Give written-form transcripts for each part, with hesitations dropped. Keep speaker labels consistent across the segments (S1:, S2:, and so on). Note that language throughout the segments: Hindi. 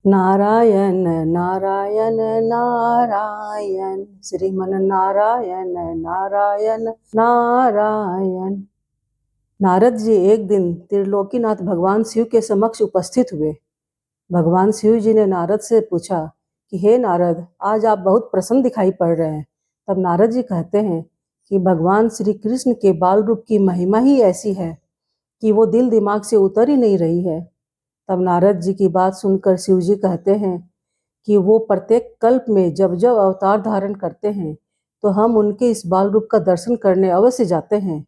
S1: नारायण नारायण नारायण, श्रीमन नारायण नारायण नारायण। नारद जी एक दिन त्रिलोकीनाथ भगवान शिव के समक्ष उपस्थित हुए। भगवान शिव जी ने नारद से पूछा कि हे नारद, आज आप बहुत प्रसन्न दिखाई पड़ रहे हैं। तब नारद जी कहते हैं कि भगवान श्री कृष्ण के बाल रूप की महिमा ही ऐसी है कि वो दिल दिमाग से उतर ही नहीं रही है। तब नारद जी की बात सुनकर शिव जी कहते हैं कि वो प्रत्येक कल्प में जब जब अवतार धारण करते हैं तो हम उनके इस बाल रूप का दर्शन करने अवश्य जाते हैं,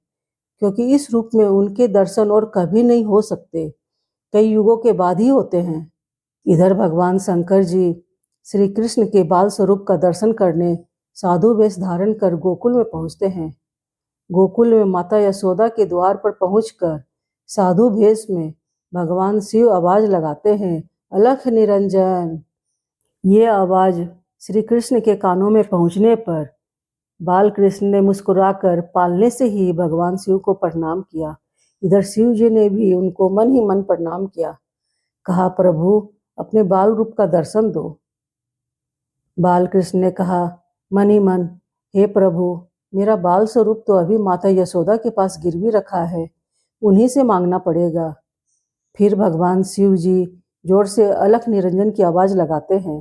S1: क्योंकि इस रूप में उनके दर्शन और कभी नहीं हो सकते, कई युगों के बाद ही होते हैं। इधर भगवान शंकर जी श्री कृष्ण के बाल स्वरूप का दर्शन करने साधु वेश धारण कर गोकुल में पहुंचते हैं। गोकुल में माता यशोदा के द्वार पर पहुंचकर साधु भेष में भगवान शिव आवाज लगाते हैं, अलख निरंजन। ये आवाज श्री कृष्ण के कानों में पहुंचने पर बाल कृष्ण ने मुस्कुराकर पालने से ही भगवान शिव को प्रणाम किया। इधर शिव जी ने भी उनको मन ही मन प्रणाम किया। कहा, प्रभु अपने बाल रूप का दर्शन दो। बाल कृष्ण ने कहा मन ही मन, हे प्रभु, मेरा बाल स्वरूप तो अभी माता यशोदा के पास गिरवी रखा है, उन्हीं से मांगना पड़ेगा। फिर भगवान शिव जी जोर से अलख निरंजन की आवाज लगाते हैं।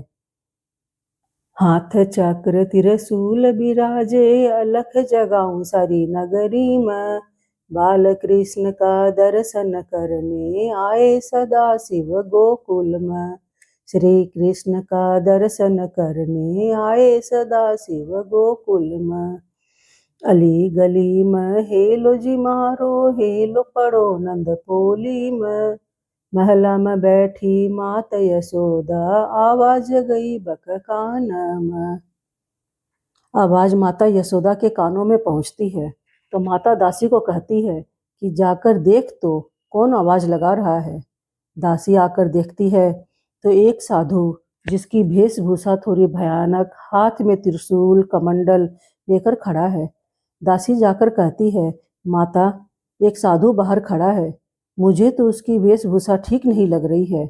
S1: हाथ चक्र त्रिशूल बिराजे, अलख जगाऊं सारी नगरी में। बाल कृष्ण का दर्शन करने आए सदा शिव गोकुल में। श्री कृष्ण का दर्शन करने आए सदा शिव गोकुल में। अली गली में हेलो जी मारो, हेलो पड़ो नंद पोली में। महला में बैठी माता यशोदा, आवाज गई बक कान में। आवाज माता यशोदा के कानों में पहुंचती है तो माता दासी को कहती है कि जाकर देख तो कौन आवाज लगा रहा है। दासी आकर देखती है तो एक साधु, जिसकी वेशभूषा थोड़ी भयानक, हाथ में त्रिशूल कमंडल लेकर खड़ा है। दासी जाकर कहती है, माता, एक साधु बाहर खड़ा है, मुझे तो उसकी वेशभूषा ठीक नहीं लग रही है,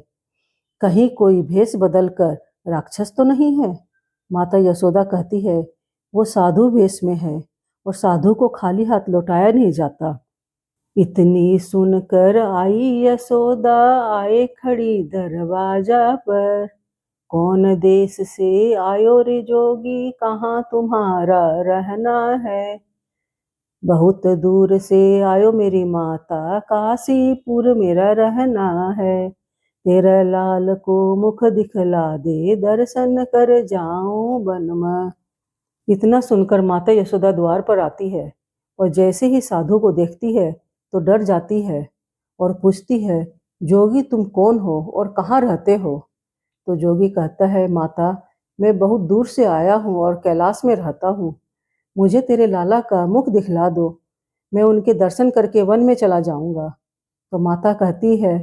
S1: कहीं कोई भेष बदलकर राक्षस तो नहीं है। माता यशोदा कहती है, वो साधु वेश में है और साधु को खाली हाथ लौटाया नहीं जाता। इतनी सुनकर आई यशोदा, आए खड़ी दरवाजा पर। कौन देश से आयो रे जोगी, कहाँ तुम्हारा रहना है। बहुत दूर से आयो मेरी माता, काशीपुर मेरा रहना है। तेरा लाल को मुख दिखला दे, दर्शन कर जाऊं वन में। इतना सुनकर माता यशोदा द्वार पर आती है और जैसे ही साधु को देखती है तो डर जाती है और पूछती है, जोगी तुम कौन हो और कहाँ रहते हो। तो जोगी कहता है, माता, मैं बहुत दूर से आया हूँ और कैलाश में रहता हूँ, मुझे तेरे लाला का मुख दिखला दो, मैं उनके दर्शन करके वन में चला जाऊंगा। तो माता कहती है,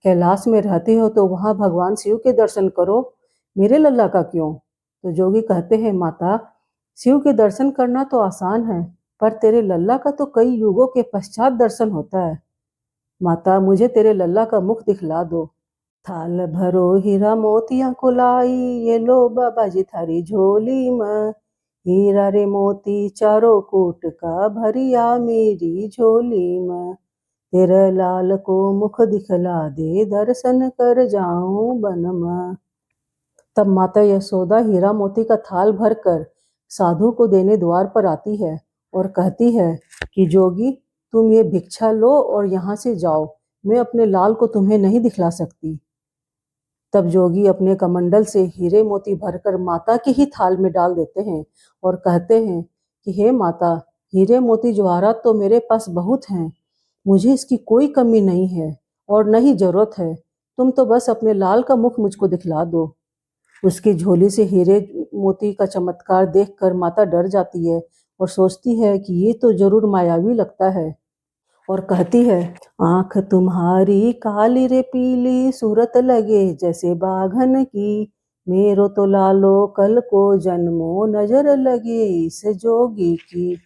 S1: कैलाश में रहते हो तो वहां भगवान शिव के दर्शन करो, मेरे लल्ला का क्यों। तो जोगी कहते हैं, माता, शिव के दर्शन करना तो आसान है, पर तेरे लल्ला का तो कई युगों के पश्चात दर्शन होता है। माता, मुझे तेरे लल्ला का मुख दिखला दो। थाल भरो हीरा मोतिया को लाई, ये लो बाबा जी थारी झोली में। हीरा रे मोती चारों कूट का, भरिया मेरी झोली में। तेरे लाल को मुख दिखला दे, दर्शन कर जाऊं वन में। तब माता यशोदा हीरा मोती का थाल भरकर साधु को देने द्वार पर आती है और कहती है कि जोगी, तुम ये भिक्षा लो और यहाँ से जाओ, मैं अपने लाल को तुम्हें नहीं दिखला सकती। तब जोगी अपने कमंडल से हीरे मोती भरकर माता के ही थाल में डाल देते हैं और कहते हैं कि हे माता, हीरे मोती जवाहरात तो मेरे पास बहुत हैं, मुझे इसकी कोई कमी नहीं है और न ही जरूरत है, तुम तो बस अपने लाल का मुख मुझको दिखला दो। उसकी झोली से हीरे मोती का चमत्कार देखकर माता डर जाती है और सोचती है कि ये तो जरूर मायावी लगता है और कहती है, आंख तुम्हारी काली रे पीली, सूरत लगे जैसे बाघन की। मेरो तो लालो कल को जन्मो, नजर लगे इस जोगी की।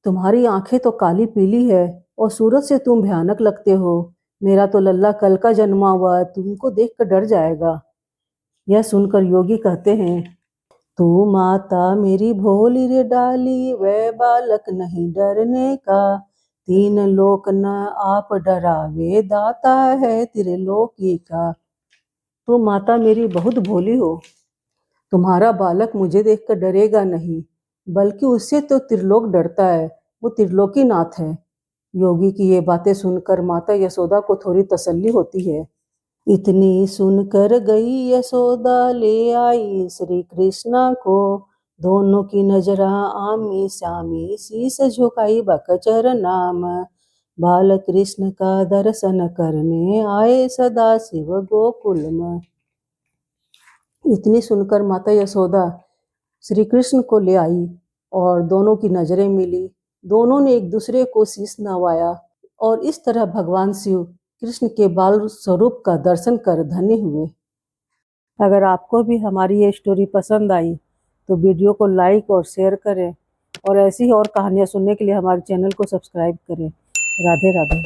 S1: तुम्हारी आंखें तो काली पीली है और सूरत से तुम भयानक लगते हो, मेरा तो लल्ला कल का जन्मा हुआ तुमको देख कर डर जाएगा। यह सुनकर योगी कहते हैं, तू माता मेरी भोली रे डाली, वह बालक नहीं डरने का, तीन लोक न आप डरावे, दाता है त्रिलोकी का। तू माता मेरी बहुत भोली हो, तुम्हारा बालक मुझे देखकर डरेगा नहीं, बल्कि उससे तो त्रिलोक डरता है, वो त्रिलोकी नाथ है। योगी की ये बातें सुनकर माता यशोदा को थोड़ी तसल्ली होती है। इतनी सुनकर गई यशोदा, ले आई श्री कृष्णा को, दोनों की नजरा आमी सामी, शीस झुकाई बकचर नाम, बाल कृष्ण का दर्शन करने आए सदा शिव गोकुल में। इतनी सुनकर माता यशोदा श्री कृष्ण को ले आई और दोनों की नजरें मिली। दोनों ने एक दूसरे को शीश नवाया और इस तरह भगवान शिव कृष्ण के बाल स्वरूप का दर्शन कर धन्य हुए। अगर आपको भी हमारी ये स्टोरी पसंद आई तो वीडियो को लाइक और शेयर करें और ऐसी ही और कहानियाँ सुनने के लिए हमारे चैनल को सब्सक्राइब करें। राधे राधे।